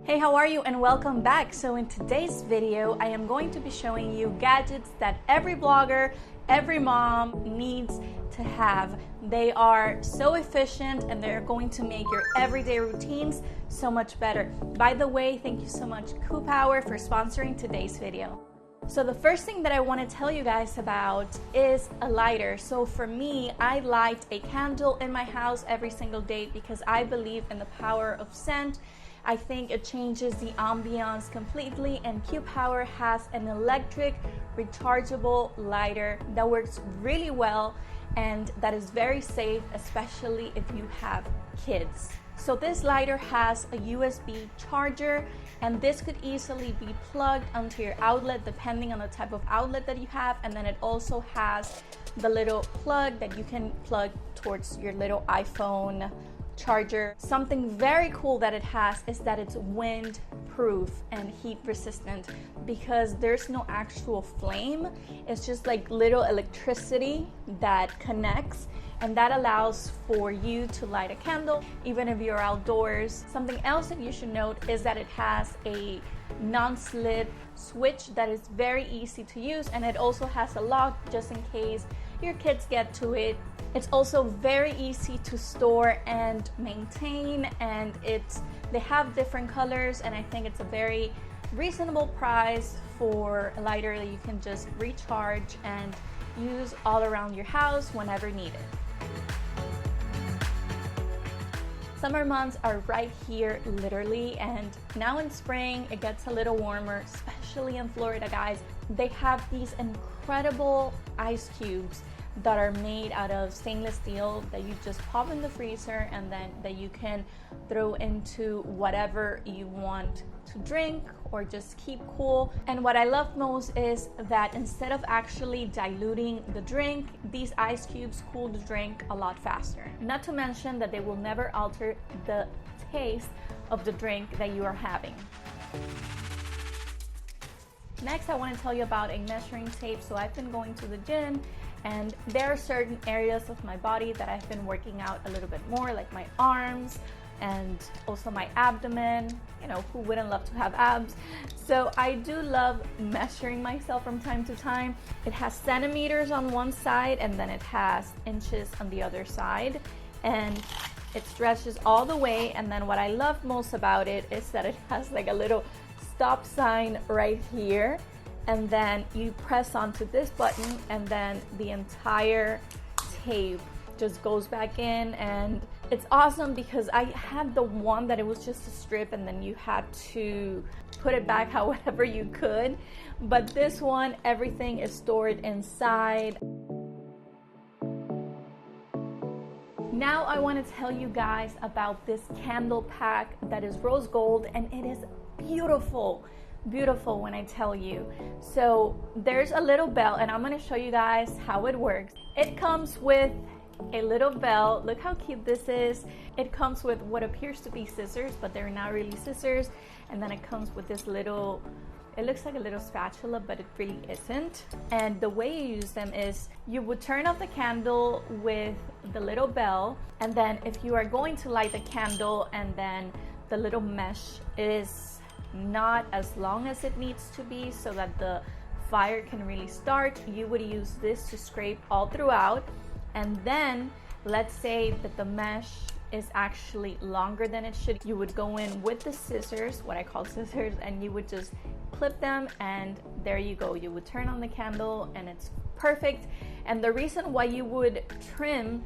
Hey, how are you and welcome back. So in today's video, I am going to be showing you gadgets that every blogger, every mom needs to have. They are so efficient and they're going to make your everyday routines so much better. By the way, thank you so much Power for sponsoring today's video. So the first thing that I want to tell you guys about is a lighter. So for me, I light a candle in my house every single day because I believe in the power of scent. I think it changes the ambiance completely, and Power has an electric rechargeable lighter that works really well and that is very safe, especially if you have kids. So this lighter has a USB charger, and this could easily be plugged onto your outlet depending on the type of outlet that you have, and then it also has the little plug that you can plug towards your little iPhone charger. Something very cool that it has is that it's wind proof and heat resistant because there's no actual flame. It's just like little electricity that connects, and that allows for you to light a candle even if you're outdoors. Something else that you should note is that it has a non-slip switch that is very easy to use, and it also has a lock just in case your kids get to it. It's also very easy to store and maintain, and they have different colors, and I think it's a very reasonable price for a lighter that you can just recharge and use all around your house whenever needed. Summer months are right here, literally, and now in spring it gets a little warmer, especially in Florida, guys. They have these incredible ice cubes that are made out of stainless steel that you just pop in the freezer and then that you can throw into whatever you want to drink or just keep cool. And what I love most is that instead of actually diluting the drink, these ice cubes cool the drink a lot faster. Not to mention that they will never alter the taste of the drink that you are having. Next, I want to tell you about a measuring tape. So I've been going to the gym, and there are certain areas of my body that I've been working out a little bit more, like my arms and also my abdomen. You know, who wouldn't love to have abs? So I do love measuring myself from time to time. It has centimeters on one side and then it has inches on the other side, and it stretches all the way. And then what I love most about it is that it has like a little stop sign right here, and then you press onto this button and then the entire tape just goes back in. And it's awesome because I had the one that it was just a strip and then you had to put it back however you could, but this one, everything is stored inside. Now I want to tell you guys about this candle pack that is rose gold, and it is beautiful when I tell you. So there's a little bell, and I'm going to show you guys how it works. It comes with a little bell. Look how cute this is. It comes with what appears to be scissors, but they're not really scissors. And then it comes with this little, it looks like a little spatula, but it really isn't. And the way you use them is you would turn off the candle with the little bell, and then if you are going to light the candle and then the little mesh is not as long as it needs to be so that the fire can really start, you would use this to scrape all throughout. And then let's say that the mesh is actually longer than it should, you would go in with the scissors, what I call scissors, and you would just clip them, and there you go. You would turn on the candle and it's perfect. And the reason why you would trim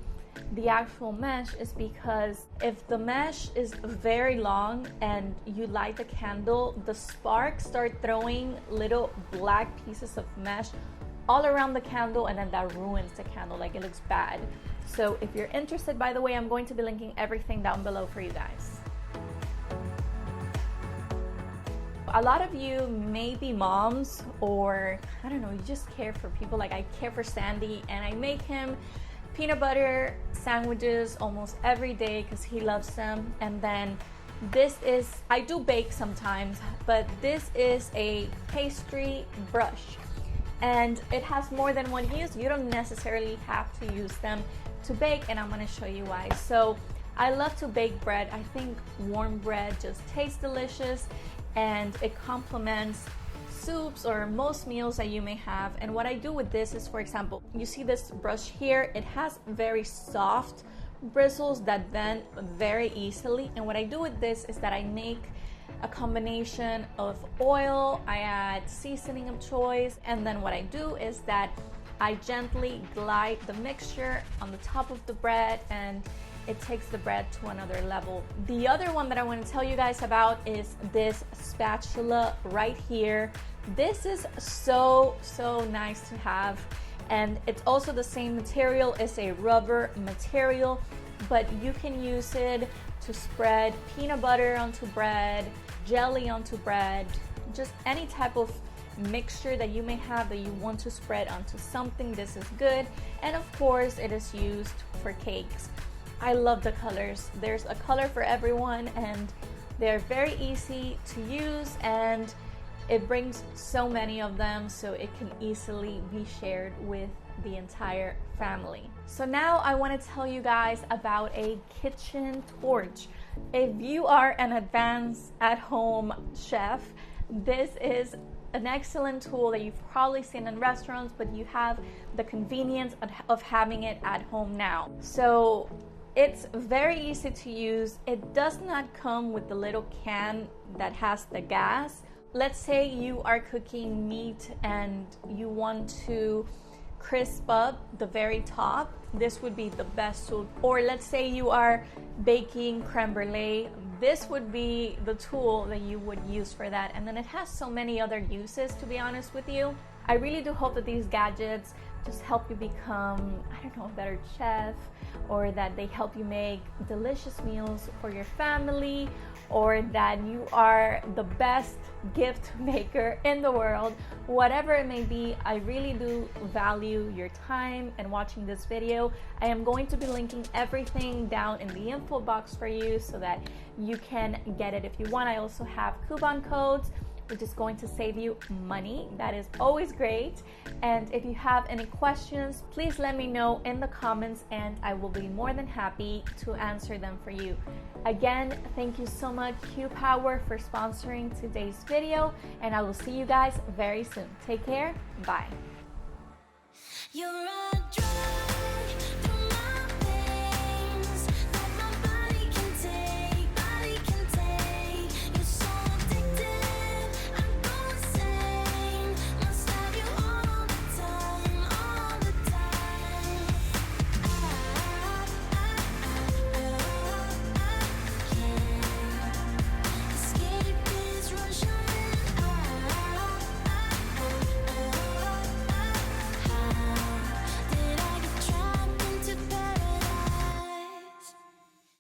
the actual mesh is because if the mesh is very long and you light the candle, the sparks start throwing little black pieces of mesh all around the candle, and then that ruins the candle, like it looks bad. So if you're interested, by the way, I'm going to be linking everything down below for you guys. A lot of you may be moms, or I don't know, you just care for people. Like I care for Sandy, and I make him peanut butter sandwiches almost every day because he loves them. And then this is, I do bake sometimes, but this is a pastry brush, and it has more than one use. You don't necessarily have to use them to bake, and I'm going to show you why. So I love to bake bread. I think warm bread just tastes delicious and it complements soups or most meals that you may have. And what I do with this is, for example, you see this brush here, it has very soft bristles that bend very easily. And what I do with this is that I make a combination of oil, I add seasoning of choice, and then what I do is that I gently glide the mixture on the top of the bread, and it takes the bread to another level. The other one that I want to tell you guys about is this spatula right here. This is so nice to have, and it's also the same material. It's a rubber material, but you can use it to spread peanut butter onto bread, jelly onto bread, just any type of mixture that you may have that you want to spread onto something. This is good. And of course it is used for cakes. I love the colors. There's a color for everyone, and they're very easy to use, and it brings so many of them, so it can easily be shared with the entire family. So now I want to tell you guys about a kitchen torch. If you are an advanced at-home chef, this is an excellent tool that you've probably seen in restaurants, but you have the convenience of having it at home now. So it's very easy to use. It does not come with the little can that has the gas. Let's say you are cooking meat and you want to crisp up the very top. This would be the best tool. Or let's say you are baking creme brulee. This would be the tool that you would use for that. And then it has so many other uses, to be honest with you. I really do hope that these gadgets just help you become, I don't know, a better chef, or that they help you make delicious meals for your family, or that you are the best gift maker in the world. Whatever it may be, I really do value your time and watching this video. I am going to be linking everything down in the info box for you so that you can get it if you want. I also have coupon codes, which is going to save you money. That is always great. And if you have any questions, please let me know in the comments, and I will be more than happy to answer them for you. Again, thank you so much, Q Power, for sponsoring today's video, and I will see you guys very soon. Take care. Bye.